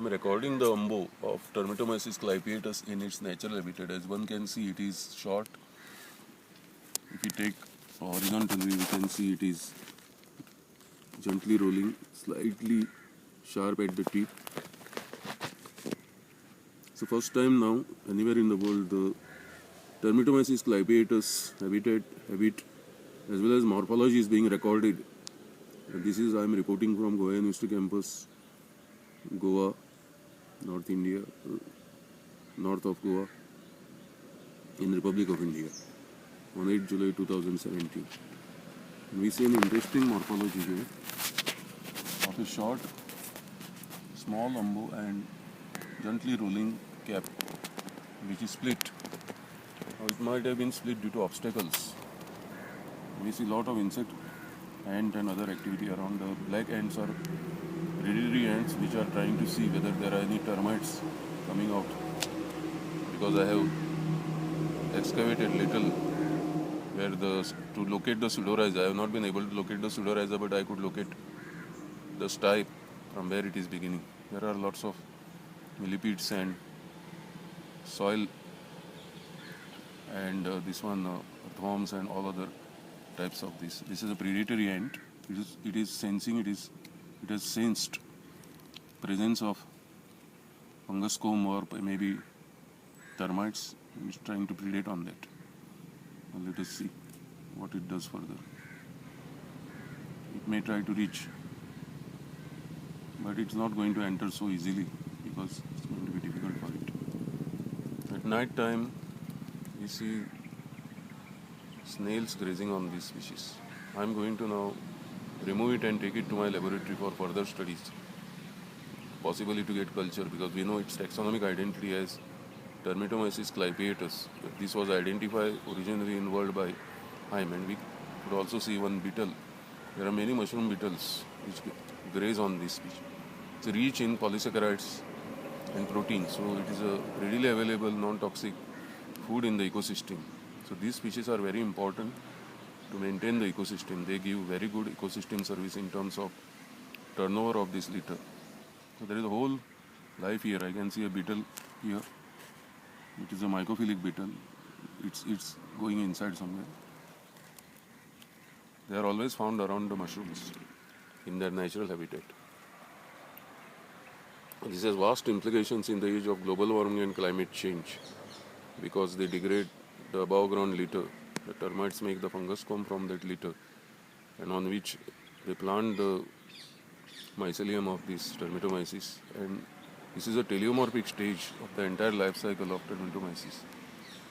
I'm recording the umbo of Termitomyces clypeatus in its natural habitat. As one can see, it is short. If we take horizontally, we can see it is gently rolling, slightly sharp at the tip. So first time now, anywhere in the world, the Termitomyces clypeatus habit as well as morphology is being recorded. And this is I am reporting from Goa University campus, Goa, North India, north of Goa, in Republic of India, on 8 July 2017. And we see an interesting morphology here of a short, small umbo and gently rolling cap, which is split. Now it might have been split due to obstacles. We see a lot of insect, ant and other activity around. The black ants are predatory ants which are trying to see whether there are any termites coming out, because I have excavated little where to locate the pseudorhiza. I have not been able to locate the pseudorhiza, but I could locate the stipe from where it is beginning. There are lots of millipedes and soil and this one earthworms and all other types of this. This is a predatory ant. It is sensing. It has sensed presence of fungus comb or maybe termites. It is trying to predate on that. Now let us see what it does further. It may try to reach, but it's not going to enter so easily because it's going to be difficult for it. At night time, we see snails grazing on this species. I'm going to now remove it and take it to my laboratory for further studies, possibly to get culture, because we know its taxonomic identity as Termitomyces clypeatus. This was identified originally in world by Heim, and we could also see one beetle. There are many mushroom beetles which graze on this species. It's rich in polysaccharides and proteins, so it is a readily available non-toxic food in the ecosystem. So these species are very important to maintain the ecosystem. They give very good ecosystem service in terms of turnover of this litter. So there is a whole life here. I can see a beetle here. It is a mycophilic beetle. It's going inside somewhere. They are always found around the mushrooms in their natural habitat. This has vast implications in the age of global warming and climate change, because they degrade the above ground litter. The termites make the fungus comb from that litter, and on which they plant the mycelium of this Termitomyces. And this is a teleomorphic stage of the entire life cycle of Termitomyces.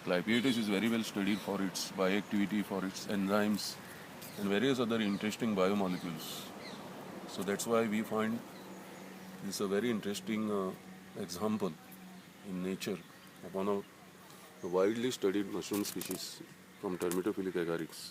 Clypeatus is very well studied for its bioactivity, for its enzymes, and various other interesting biomolecules. So that's why we find this a very interesting example in nature of one of the widely studied mushroom species from Termitophilic agarics.